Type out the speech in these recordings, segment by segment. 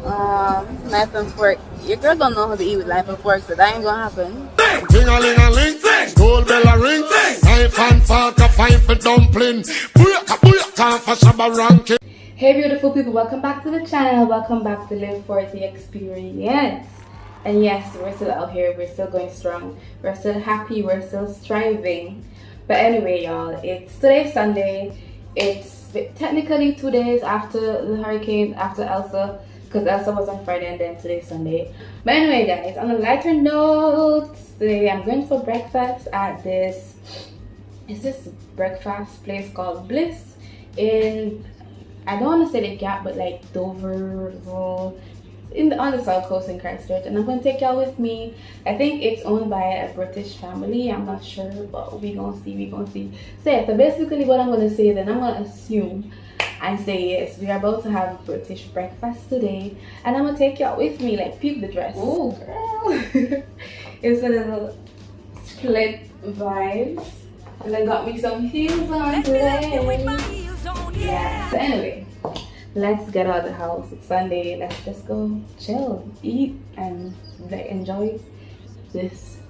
Knife and fork. Your girl don't know how to eat with knife and fork, so that ain't gonna happen. Ding-a-ling-a-ling, school bell a ring, knife and fork a fight for dumpling. Booyaka, booyaka, for shabba ranking. Hey beautiful people, welcome back to the channel. Welcome back to Live for the Experience. And yes, we're still out here, we're still going strong, we're still happy, we're still striving. But anyway, y'all, it's today's Sunday. It's technically 2 days after the hurricane, after Elsa, because Elsa was on Friday and then today's Sunday. But anyway, guys, on a lighter note, today I'm going for breakfast at this breakfast place called Bliss in, I don't want to say the Gap, but like Dover, on the south coast in Christchurch. And I'm going to take y'all with me. I think it's owned by a British family. I'm not sure, but we gonna see. So yeah, so basically what I'm going to say, then I'm going to assume and say yes, we are about to have British breakfast today. And I'm going to take y'all with me, like peep the dress. Oh girl. It's a little split vibes. And I got me some heels on today. Yeah, so anyway, let's get out of the house. It's Sunday. Let's just go chill, eat, and like enjoy the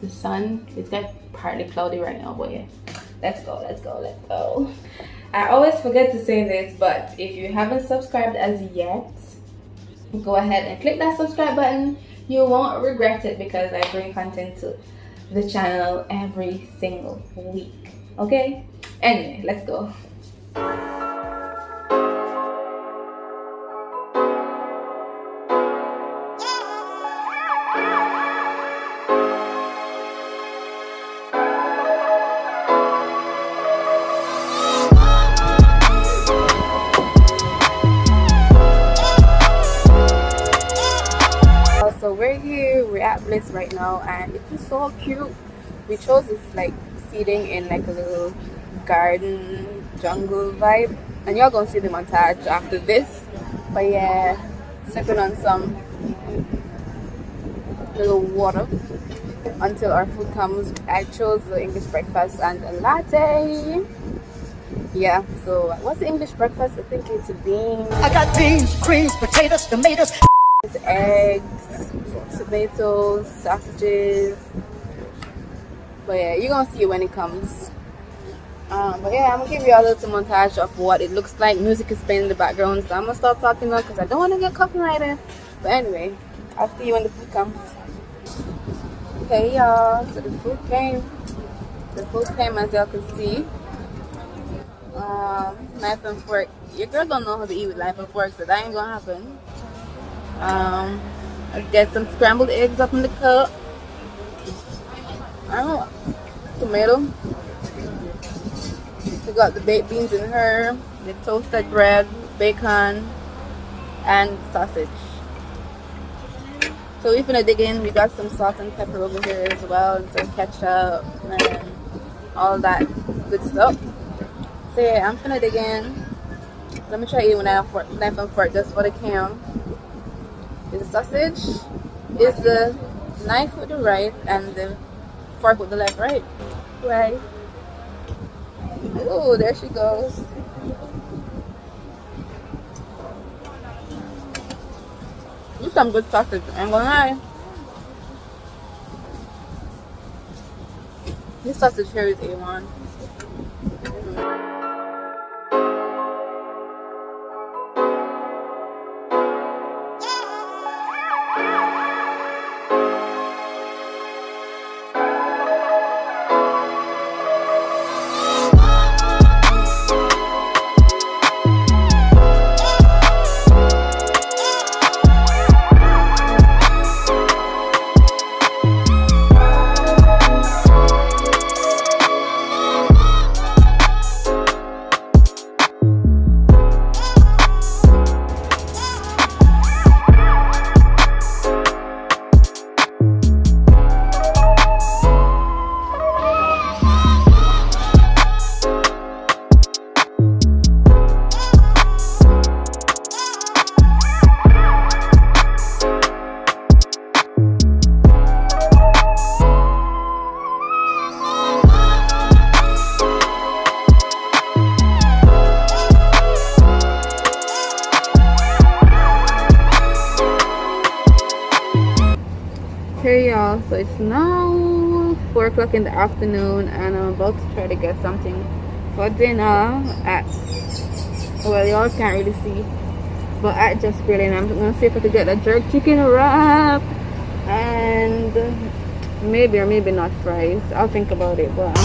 sun. It's got partly cloudy right now, but yeah, let's go. I always forget to say this, but if you haven't subscribed as yet, go ahead and click that subscribe button. You won't regret it because I bring content to the channel every single week. Okay, anyway, let's go. So we're here, we're at Bliss right now, and it's just so cute. We chose this like seating in like a little garden jungle vibe, and y'all gonna see the montage after this. But yeah, sipping on some little water until our food comes. I chose the English breakfast and a latte. Yeah, so what's the English breakfast? I think it's beans. I got beans, greens, potatoes, tomatoes. It's eggs, tomatoes, sausages. But yeah, you're gonna see it when it comes. But yeah, I'm gonna give you a little montage of what it looks like. Music is playing in the background, so I'm gonna stop talking now because I don't want to get copyrighted. But anyway, I'll see you when the food comes. Okay, y'all. So the food came. The food came, as y'all can see. Knife and fork. Your girl don't know how to eat with knife and fork, so that ain't gonna happen. I get some scrambled eggs up in the cup. I don't know, tomato. We got the baked beans in her, the toasted bread, bacon, and sausage. So we're gonna dig in. We got some salt and pepper over here as well, and some ketchup and all that good stuff. So yeah, I'm gonna dig in. Let me try eating with knife and fork just for the cam. The sausage is the knife with the right and the fork with the left, right? Right. Oh, there she goes. This is some good sausage, I ain't gonna lie. This sausage here is A1. Okay, y'all, so it's now 4 o'clock in the afternoon, and I'm about to try to get something for dinner at, well, y'all can't really see, but at Just Grilling. I'm gonna see if I could get a jerk chicken wrap and maybe or maybe not fries. I'll think about it, but